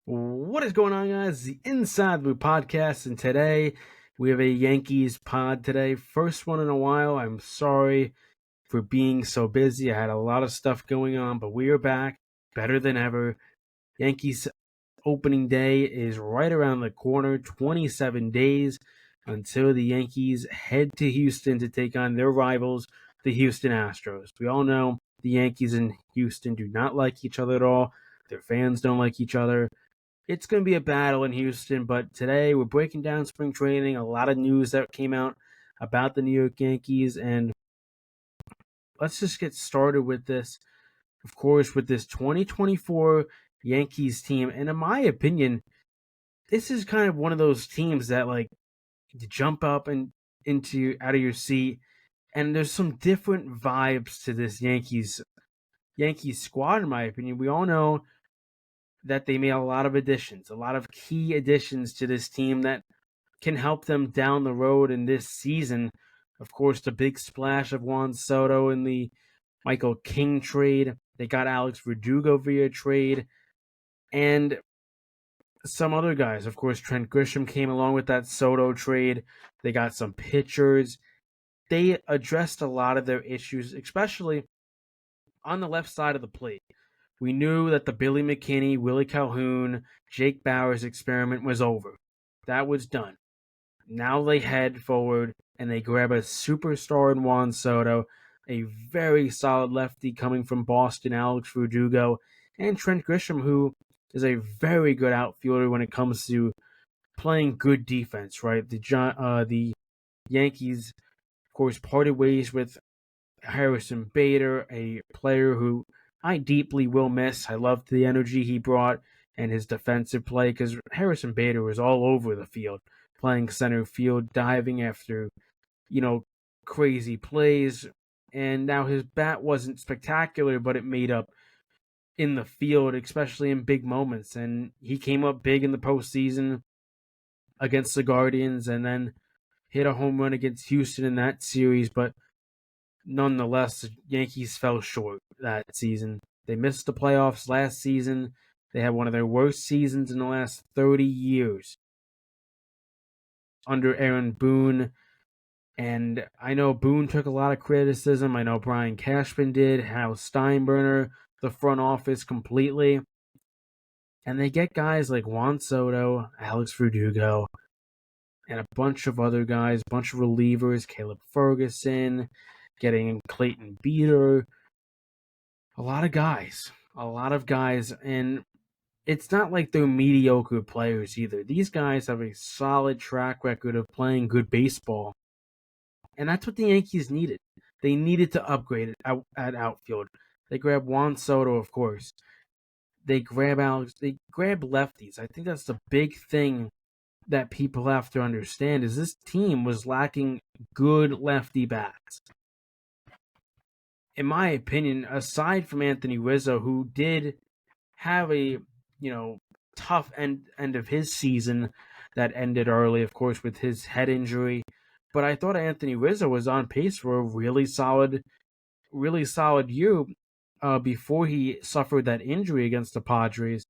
What is going on, guys? The Inside Blue Podcast, and today we have a Yankees pod today. First one in a while. I'm sorry for being so busy. I had a lot of stuff going on, but we are back better than ever. Yankees opening day is right around the corner, 27 days until the Yankees head to Houston to take on their rivals, the Houston Astros. We all know the Yankees and Houston do not like each other at all. Their fans don't like each other. It's going to be a battle in Houston, but today we're breaking down spring training, a lot of news that came out about the New York Yankees, and let's just get started with this. Of course, with this 2024 Yankees team, and in my opinion, this is kind of one of those teams that like to jump up and into out of your seat, and there's some different vibes to this Yankees squad. In my opinion, we all know that they made a lot of additions, a lot of key additions to this team that can help them down the road in this season. Of course, the big splash of Juan Soto in the Michael King trade. They got Alex Verdugo via trade. And some other guys. Of course, Trent Grisham came along with that Soto trade. They got some pitchers. They addressed a lot of their issues, especially on the left side of the plate. We knew that the Billy McKinney, Willie Calhoun, Jake Bauers experiment was over. That was done. Now they head forward and they grab a superstar in Juan Soto, a very solid lefty coming from Boston, Alex Verdugo, and Trent Grisham, who is a very good outfielder when it comes to playing good defense. Right, the Yankees, of course, parted ways with Harrison Bader, a player who I deeply will miss. I loved the energy he brought and his defensive play because Harrison Bader was all over the field, playing center field, diving after, you know, crazy plays. And now his bat wasn't spectacular, but it made up in the field, especially in big moments. And he came up big in the postseason against the Guardians and then hit a home run against Houston in that series. But nonetheless, the Yankees fell short that season. They missed the playoffs last season. They had one of their worst seasons in the last 30 years under Aaron Boone. And I know Boone took a lot of criticism. I know Brian Cashman did, Hal Steinbrenner, the front office completely. And they get guys like Juan Soto, Alex Verdugo, and a bunch of other guys, a bunch of relievers, Caleb Ferguson, getting Clayton Beeter, a lot of guys, and it's not like they're mediocre players either. These guys have a solid track record of playing good baseball, and that's what the Yankees needed. They needed to upgrade it at outfield. They grabbed Juan Soto, of course. They grab Alex. They grab lefties. I think that's the big thing that people have to understand is this team was lacking good lefty bats. In my opinion, aside from Anthony Rizzo, who did have a tough end of his season that ended early, of course, with his head injury. But I thought Anthony Rizzo was on pace for a really solid year before he suffered that injury against the Padres.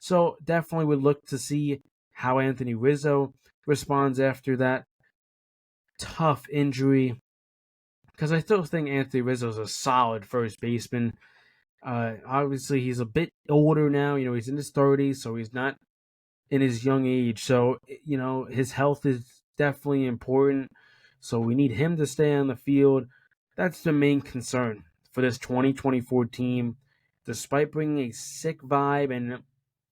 So definitely would look to see how Anthony Rizzo responds after that tough injury. Because I still think Anthony Rizzo is a solid first baseman. Obviously, he's a bit older now. He's in his 30s, so he's not in his young age. So, his health is definitely important. So we need him to stay on the field. That's the main concern for this 2024 team. Despite bringing a sick vibe and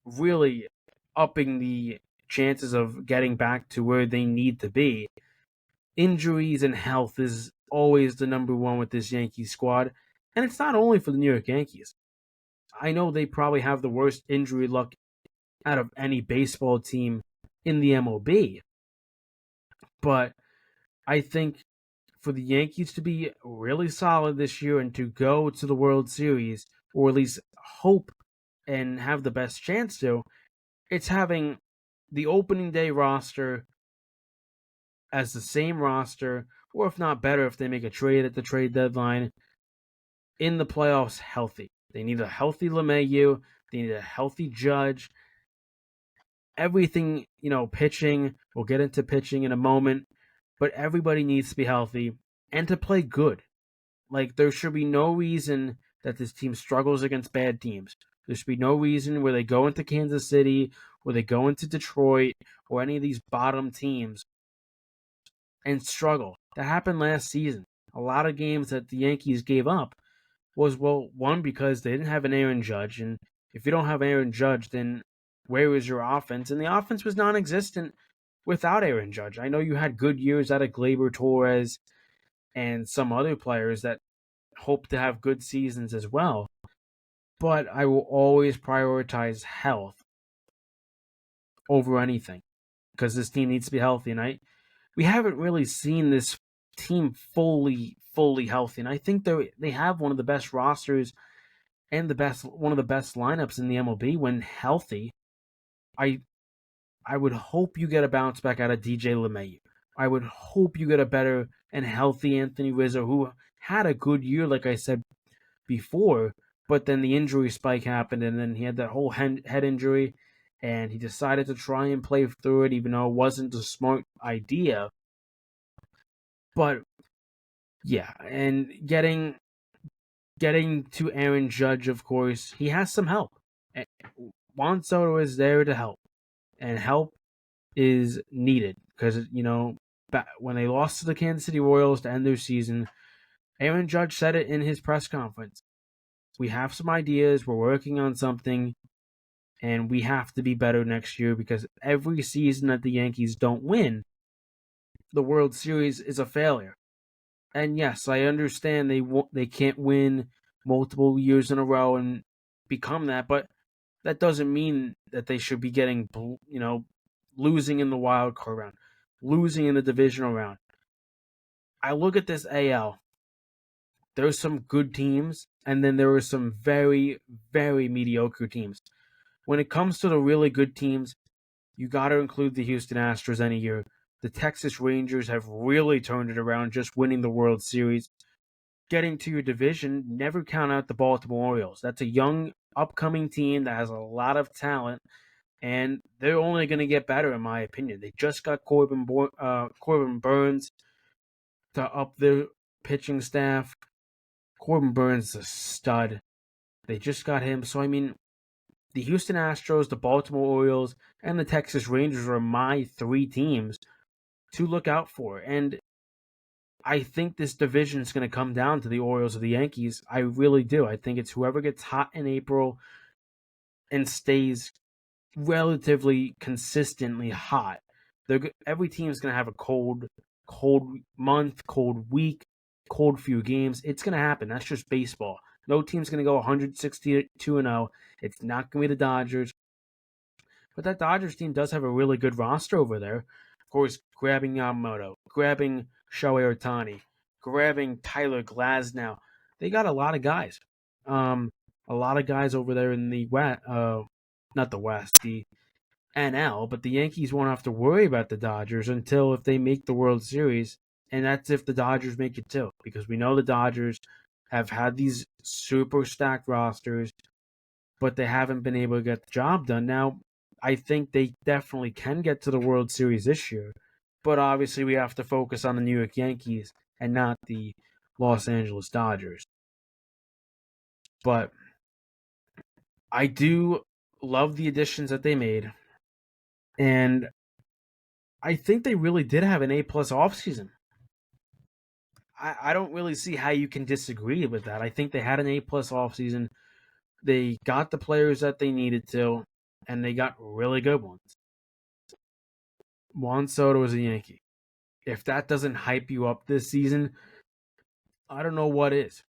really upping the chances of getting back to where they need to be, injuries and health is always the number one with this Yankee squad. And it's not only for the New York Yankees. I know they probably have the worst injury luck out of any baseball team in the MLB. But I think for the Yankees to be really solid this year and to go to the World Series, or at least hope and have the best chance to, it's having the opening day roster as the same roster, or if not better, if they make a trade at the trade deadline, in the playoffs healthy. They need a healthy LeMahieu. They need a healthy Judge. everything, pitching. We'll get into pitching in a moment, but everybody needs to be healthy and to play good. Like, there should be no reason that this team struggles against bad teams. There should be no reason where they go into Kansas City, where they go into Detroit, or any of these bottom teams and struggle. That happened last season. A lot of games that the Yankees gave up was, well, one, because they didn't have an Aaron Judge. And if you don't have Aaron Judge, then where is your offense? And the offense was non existent without Aaron Judge. I know you had good years out of Gleyber Torres and some other players that hope to have good seasons as well. But I will always prioritize health over anything because this team needs to be healthy. And we haven't really seen this team fully healthy. And I think they have one of the best rosters and one of the best lineups in the MLB when healthy. I would hope you get a bounce back out of DJ LeMahieu. I would hope you get a better and healthy Anthony Rizzo, who had a good year, like I said before, but then the injury spike happened, and then he had that whole head injury, and he decided to try and play through it, even though it wasn't a smart idea. But yeah, and getting to Aaron Judge, of course, he has some help. Juan Soto is there to help, and help is needed because when they lost to the Kansas City Royals to end their season, Aaron Judge said it in his press conference. We have some ideas, we're working on something, and we have to be better next year because every season that the Yankees don't win, the World Series is a failure. And yes, I understand they can't win multiple years in a row and become that, but that doesn't mean that they should be getting, losing in the wild card round, losing in the divisional round. I look at this AL. There's some good teams, and then there are some very, very mediocre teams. When it comes to the really good teams, you got to include the Houston Astros any year. The Texas Rangers have really turned it around, just winning the World Series. Getting to your division, never count out the Baltimore Orioles. That's a young, upcoming team that has a lot of talent, and they're only going to get better, in my opinion. They just got Corbin Burnes to up their pitching staff. Corbin Burnes is a stud. They just got him. So, I mean, the Houston Astros, the Baltimore Orioles, and the Texas Rangers are my three teams to look out for. And I think this division is going to come down to the Orioles or the Yankees. I really do. I think it's whoever gets hot in April and stays relatively consistently hot. Every team is going to have a cold month, cold week, cold few games. It's going to happen. That's just baseball. No team's going to go 162-0. It's not going to be the Dodgers. But that Dodgers team does have a really good roster over there. Of course, grabbing Yamamoto, grabbing Shohei Ohtani, grabbing Tyler Glasnow. They got a lot of guys. A lot of guys over there in the West, not the West, the NL, but the Yankees won't have to worry about the Dodgers until if they make the World Series, and that's if the Dodgers make it too, because we know the Dodgers have had these super stacked rosters, but they haven't been able to get the job done. Now, I think they definitely can get to the World Series this year, but obviously we have to focus on the New York Yankees and not the Los Angeles Dodgers. But I do love the additions that they made, and I think they really did have an A-plus offseason. I don't really see how you can disagree with that. I think they had an A-plus offseason. They got the players that they needed to, and they got really good ones. Juan Soto is a Yankee. If that doesn't hype you up this season, I don't know what is.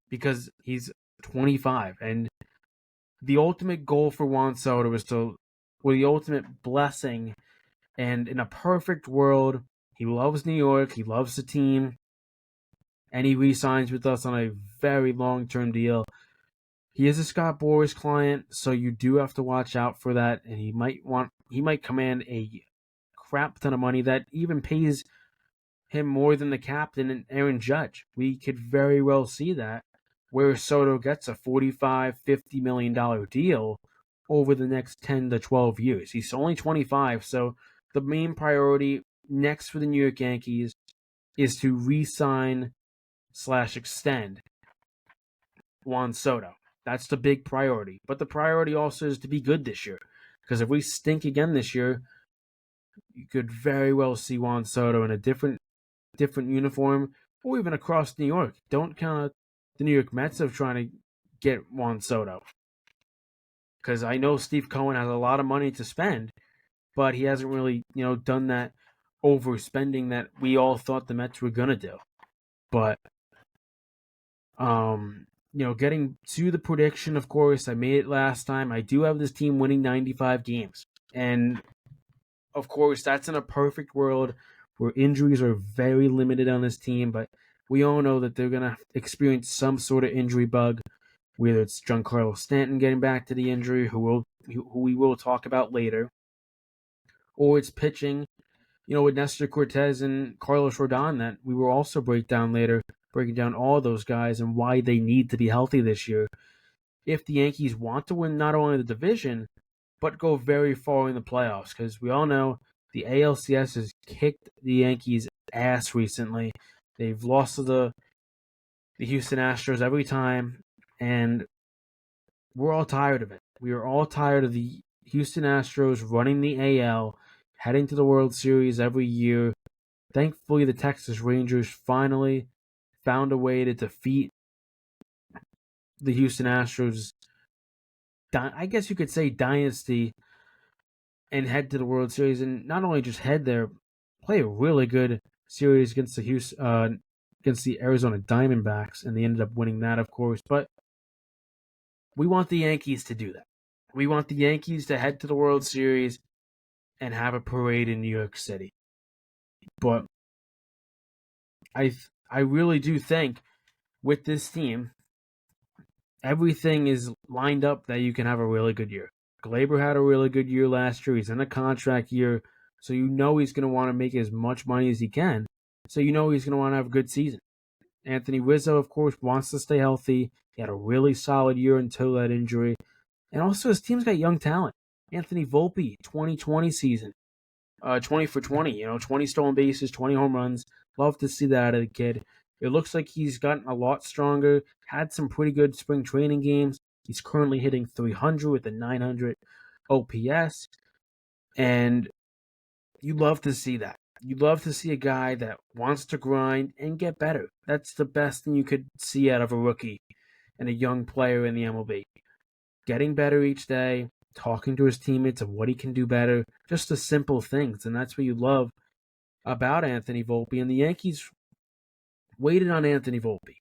Because he's 25, and the ultimate goal for Juan Soto is the ultimate blessing, and in a perfect world, he loves New York, he loves the team, and he re-signs with us on a very long-term deal. He is a Scott Boras client, so you do have to watch out for that, and he might command a crap ton of money that even pays him more than the captain and Aaron Judge. We could very well see that, where Soto gets a $45-50 million deal, over the next 10 to 12 years. He's only 25, so the main priority next for the New York Yankees is to re-sign slash extend Juan Soto. That's the big priority. But the priority also is to be good this year. Because if we stink again this year, you could very well see Juan Soto in a different uniform, or even across New York. Don't count out the New York Mets of trying to get Juan Soto. Because I know Steve Cohen has a lot of money to spend, but he hasn't really, done that overspending that we all thought the Mets were gonna do. But getting to the prediction, of course, I made it last time. I do have this team winning 95 games. And of course, that's in a perfect world where injuries are very limited on this team, but we all know that they're going to experience some sort of injury bug, whether it's Giancarlo Stanton getting back to the injury, who we will talk about later, or it's pitching, with Nestor Cortez and Carlos Rodon that we will also break down later, breaking down all those guys and why they need to be healthy this year if the Yankees want to win not only the division, but go very far in the playoffs. Because we all know the ALCS has kicked the Yankees' ass recently. They've lost to the Houston Astros every time, and we're all tired of it. We are all tired of the Houston Astros running the AL, heading to the World Series every year. Thankfully, the Texas Rangers finally found a way to defeat the Houston Astros, I guess you could say, dynasty, and head to the World Series. And not only just head there, play a really good series against against the Arizona Diamondbacks, and they ended up winning that, of course. But we want the Yankees to do that. We want the Yankees to head to the World Series and have a parade in New York City. But I really do think with this team, everything is lined up that you can have a really good year. Glaber had a really good year last year. He's in a contract year, so you know he's going to want to make as much money as he can. So you know he's going to want to have a good season. Anthony Rizzo, of course, wants to stay healthy. He had a really solid year until that injury. And also his team's got young talent. Anthony Volpe, 2020 season. 20 for 20, 20 stolen bases, 20 home runs. Love to see that out of the kid. It looks like he's gotten a lot stronger, had some pretty good spring training games. He's currently hitting 300 with a 900 OPS. And you love to see that. You love to see a guy that wants to grind and get better. That's the best thing you could see out of a rookie and a young player in the MLB. Getting better each day, talking to his teammates of what he can do better, just the simple things. And that's what you love about Anthony Volpe. And the Yankees waited on Anthony Volpe.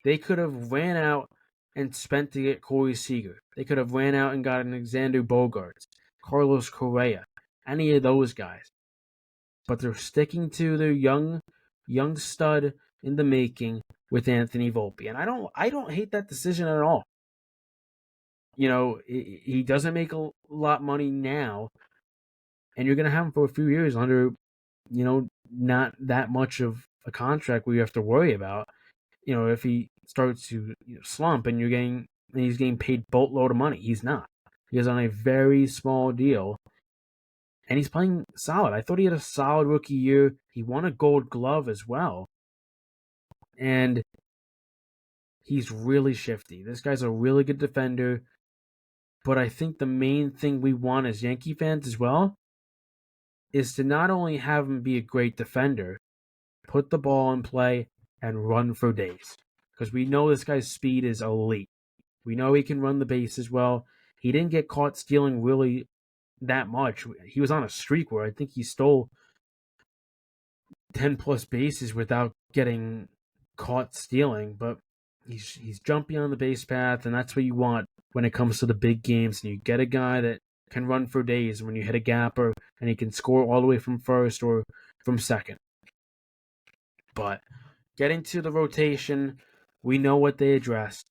They could have ran out and spent to get Corey Seager. They could have ran out and gotten Alexander Bogaerts, Carlos Correa, any of those guys. But they're sticking to their young stud in the making with Anthony Volpe. And I don't hate that decision at all. He doesn't make a lot of money now, and you're going to have him for a few years under, not that much of a contract where you have to worry about. If he starts to slump and he's getting paid boatload of money, he's not. He's on a very small deal, and he's playing solid. I thought he had a solid rookie year. He won a Gold Glove as well, and he's really shifty. This guy's a really good defender. But I think the main thing we want as Yankee fans as well is to not only have him be a great defender, put the ball in play and run for days. Because we know this guy's speed is elite. We know he can run the bases well. He didn't get caught stealing really that much. He was on a streak where I think he stole 10 plus bases without getting caught stealing. But he's jumpy on the base path, and that's what you want when it comes to the big games. And you get a guy that can run for days when you hit a gapper, and he can score all the way from first or from second. But getting to the rotation, we know what they addressed.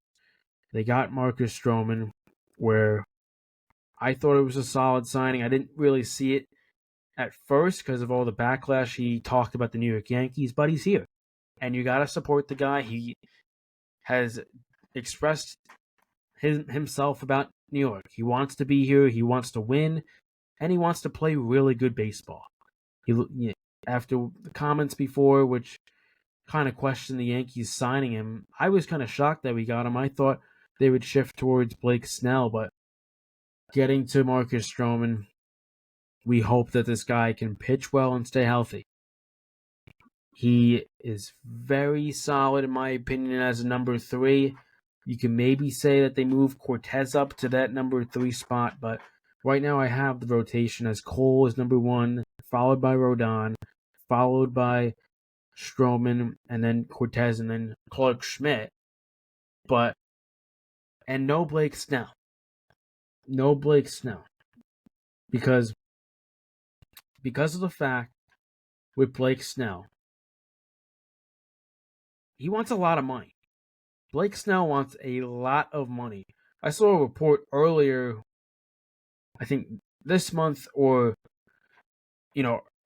They got Marcus Stroman, where I thought it was a solid signing. I didn't really see it at first because of all the backlash he talked about the New York Yankees, but he's here. And you got to support the guy. He has expressed himself about New York. He wants to be here. He wants to win, and he wants to play really good baseball. After the comments before, which kind of questioned the Yankees signing him, I was kind of shocked that we got him. I thought they would shift towards Blake Snell, but getting to Marcus Stroman, we hope that this guy can pitch well and stay healthy. He is very solid, in my opinion, as a number 3. You can maybe say that they move Cortez up to that number 3 spot, but right now I have the rotation as Cole is number 1, followed by Rodon, followed by Stroman, and then Cortez, and then Clark Schmidt. And no Blake Snell. No Blake Snell. Because of the fact with Blake Snell, he wants a lot of money. Blake Snell wants a lot of money. I saw a report earlier, I think this month or,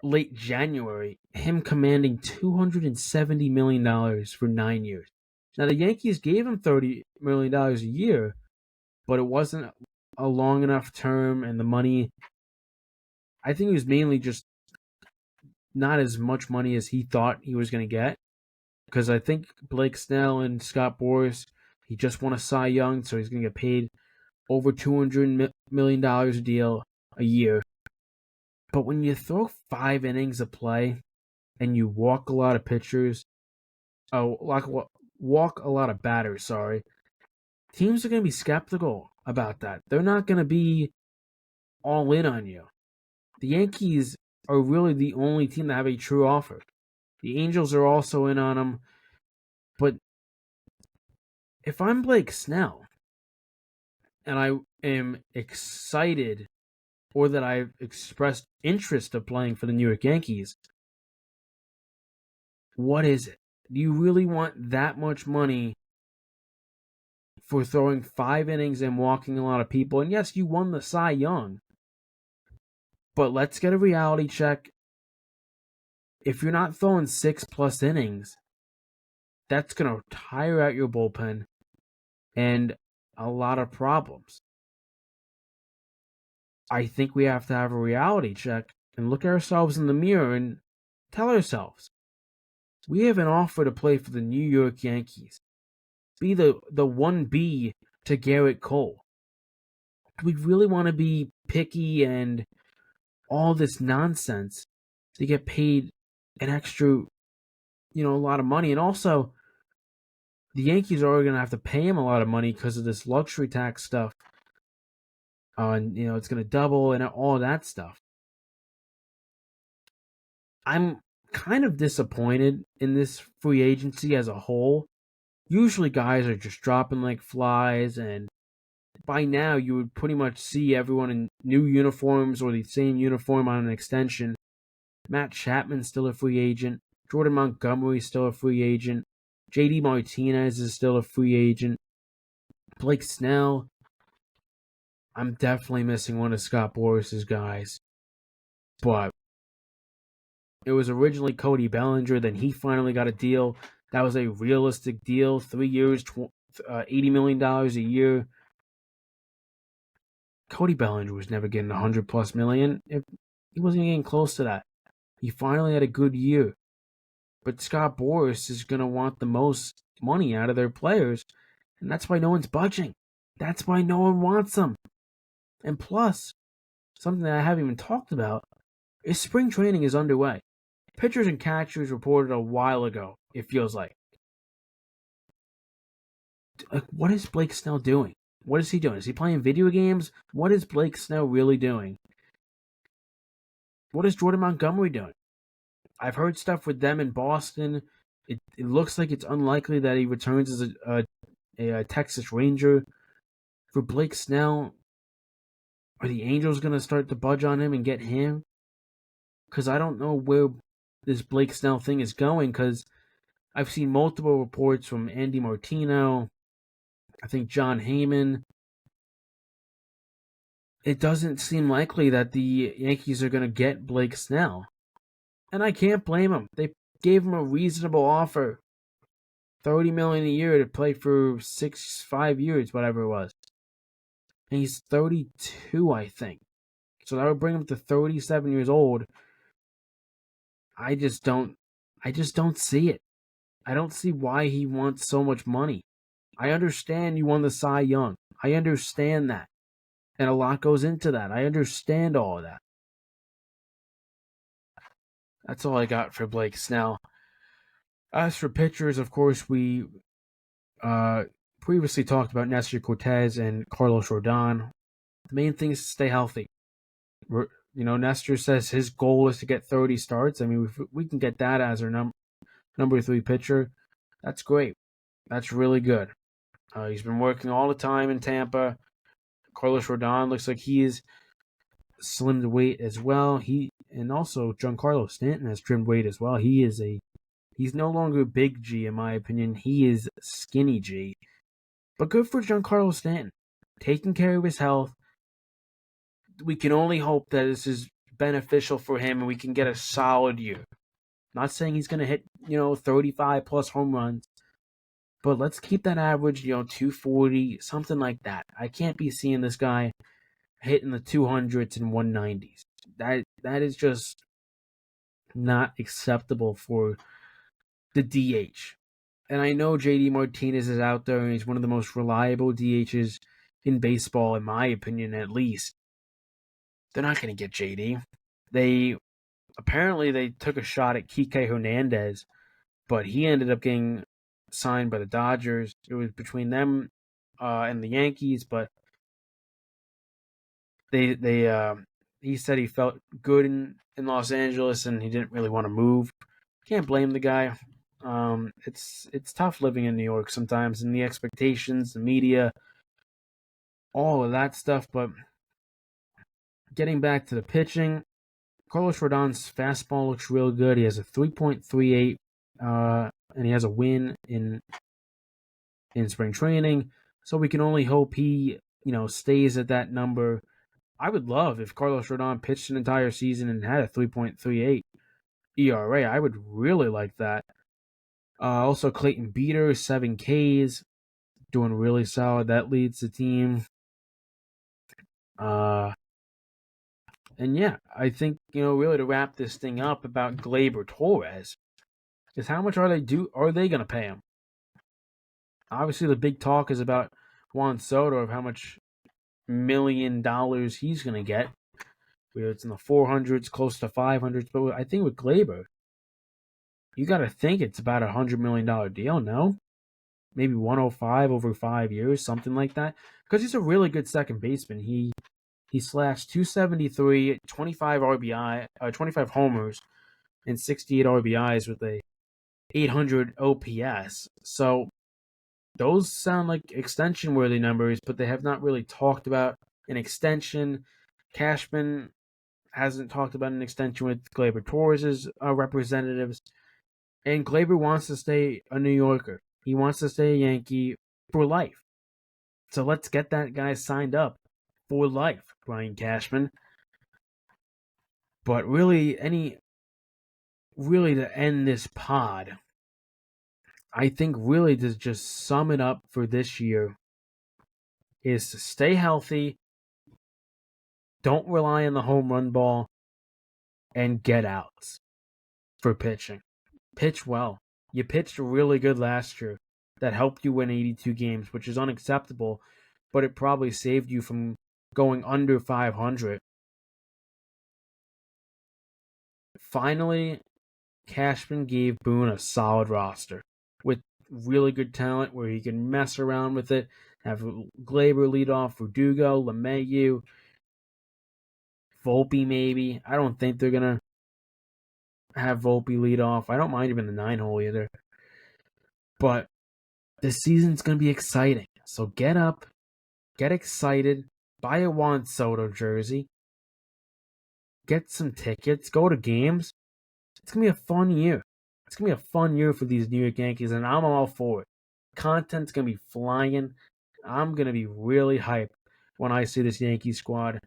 late January, him commanding $270 million for 9 years. Now, the Yankees gave him $30 million a year, but it wasn't a long enough term, and the money, I think it was mainly just not as much money as he thought he was going to get. Because I think Blake Snell and Scott Boras, he just won a Cy Young, so he's going to get paid over $200 million a deal a year. But when you throw 5 innings of play and you walk a lot of pitchers, walk a lot of batters, teams are going to be skeptical about that. They're not going to be all in on you. The Yankees are really the only team that have a true offer. The Angels are also in on him. But if I'm Blake Snell and I am excited, or that I've expressed interest of playing for the New York Yankees, what is it? Do you really want that much money for throwing 5 innings and walking a lot of people? And yes, you won the Cy Young, but let's get a reality check. If you're not throwing 6+ innings, that's going to tire out your bullpen and a lot of problems. I think we have to have a reality check and look at ourselves in the mirror and tell ourselves, we have an offer to play for the New York Yankees. Be the 1B to Garrett Cole. Do we really want to be picky and all this nonsense to get paid an extra, a lot of money? And also, the Yankees are going to have to pay him a lot of money because of this luxury tax stuff. And, it's going to double and all that stuff. I'm kind of disappointed in this free agency as a whole. Usually guys are just dropping like flies, and by now you would pretty much see everyone in new uniforms or the same uniform on an extension. Matt Chapman's still a free agent. Jordan Montgomery's still a free agent. JD Martinez is still a free agent. Blake Snell, I'm definitely missing one of Scott Boras' guys. But it was originally Cody Bellinger, then he finally got a deal. That was a realistic deal, 3 years, $80 million a year. Cody Bellinger was never getting $100+ million. He wasn't getting close to that. He finally had a good year. But Scott Boras is going to want the most money out of their players, and that's why no one's budging. That's why no one wants them. And plus, something that I haven't even talked about is spring training is underway. Pitchers and catchers reported a while ago, it feels like. What is Blake Snell doing? What is he doing? Is he playing video games? What is Blake Snell really doing? What is Jordan Montgomery doing? I've heard stuff with them in Boston. It looks like it's unlikely that he returns as a Texas Ranger. For Blake Snell, are the Angels going to start to budge on him and get him? Because I don't know where this Blake Snell thing is going, because I've seen multiple reports from Andy Martino, I think John Heyman. It doesn't seem likely that the Yankees are going to get Blake Snell. And I can't blame them. They gave him a reasonable offer. $30 million a year to play for 5 years, whatever it was. And he's 32, I think. So that would bring him to 37 years old. I just don't see it. I don't see why he wants so much money. I understand you won the Cy Young. I understand that. And a lot goes into that. I understand all of that. That's all I got for Blake Snell. As for pitchers, of course, we previously talked about Nestor Cortez and Carlos Rodon. The main thing is to stay healthy. Nestor says his goal is to get 30 starts. I mean, if we can get that as our number 3 pitcher, that's great. That's really good. He's been working all the time in Tampa. Carlos Rodon looks like he is slimmed weight as well. And also Giancarlo Stanton has trimmed weight as well. He's no longer big G in my opinion. He is skinny G. But good for Giancarlo Stanton, taking care of his health. We can only hope that this is beneficial for him and we can get a solid year. Not saying he's going to hit, 35 plus home runs, but let's keep that average, 240, something like that. I can't be seeing this guy hitting the 200s and 190s. That is just not acceptable for the DH. And I know JD Martinez is out there and he's one of the most reliable DHs in baseball, in my opinion, at least. They're not going to get JD. They took a shot at Kike Hernandez, but he ended up getting signed by the Dodgers. It was between them and the Yankees, but he said he felt good in Los Angeles and he didn't really want to move. Can't blame the guy. It's tough living in New York sometimes, and the expectations, the media, all of that stuff. But getting back to the pitching, Carlos Rodon's fastball looks real good. He has a 3.38, and he has a win in spring training. So we can only hope he, stays at that number. I would love if Carlos Rodon pitched an entire season and had a 3.38 ERA. I would really like that. Also, Clayton Beeter, 7 Ks, doing really solid. That leads the team. And yeah, I think, really to wrap this thing up about Gleyber Torres is how much are they going to pay him? Obviously, the big talk is about Juan Soto, of how much $1 million he's going to get. It's in the 400s, close to 500s. But I think with Gleyber, you got to think it's about a $100 million deal, no? Maybe 105 over 5 years, something like that. Because he's a really good second baseman. He slashed 273, 25 RBI, 25 homers, and 68 RBIs with a 800 OPS. So those sound like extension-worthy numbers, but they have not really talked about an extension. Cashman hasn't talked about an extension with Gleyber Torres' representatives. And Gleyber wants to stay a New Yorker. He wants to stay a Yankee for life. So let's get that guy signed up for life, Brian Cashman. But really, to end this pod, I think really to just sum it up for this year is to stay healthy, don't rely on the home run ball, and get outs for pitching. Pitch well. You pitched really good last year. That helped you win 82 games, which is unacceptable, but it probably saved you from going under 500. Finally, Cashman gave Boone a solid roster with really good talent where he can mess around with it, have Gleyber lead off, Verdugo, LeMahieu, Volpe maybe. I don't think they're going to have Volpe lead off. I don't mind him in the 9-hole either. But this season's going to be exciting. So get up, get excited, buy a Juan Soto jersey, get some tickets, go to games. It's going to be a fun year. It's going to be a fun year for these New York Yankees, and I'm all for it. Content's going to be flying. I'm going to be really hyped when I see this Yankee squad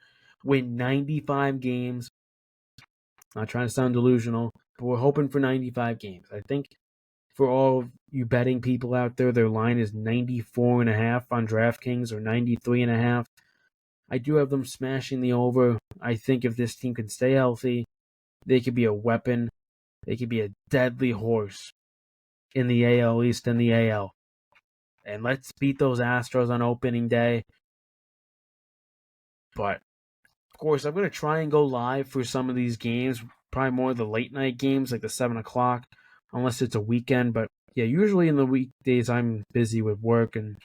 win 95 games. Not trying to sound delusional, but we're hoping for 95 games. I think for all of you betting people out there, their line is 94.5 on DraftKings or 93.5. I do have them smashing the over. I think if this team can stay healthy, they could be a weapon. They could be a deadly horse in the AL East and the AL. And let's beat those Astros on opening day. But, of course, I'm going to try and go live for some of these games. Probably more of the late night games, like the 7 o'clock, unless it's a weekend. But, yeah, usually in the weekdays, I'm busy with work and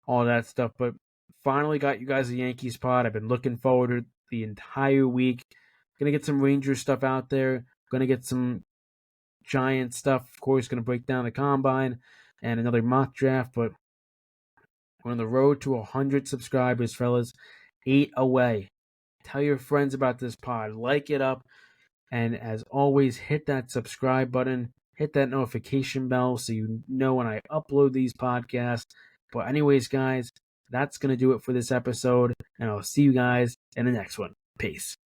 all that stuff. But finally got you guys a Yankees pod. I've been looking forward to the entire week. Gonna get some Rangers stuff out there. Gonna get some Giant stuff. Of course, gonna break down the combine and another mock draft. But we're on the road to 100 subscribers, fellas. 8 away. Tell your friends about this pod. Like it up. And as always, hit that subscribe button. Hit that notification bell so you know when I upload these podcasts. But anyways, guys, that's going to do it for this episode. And I'll see you guys in the next one. Peace.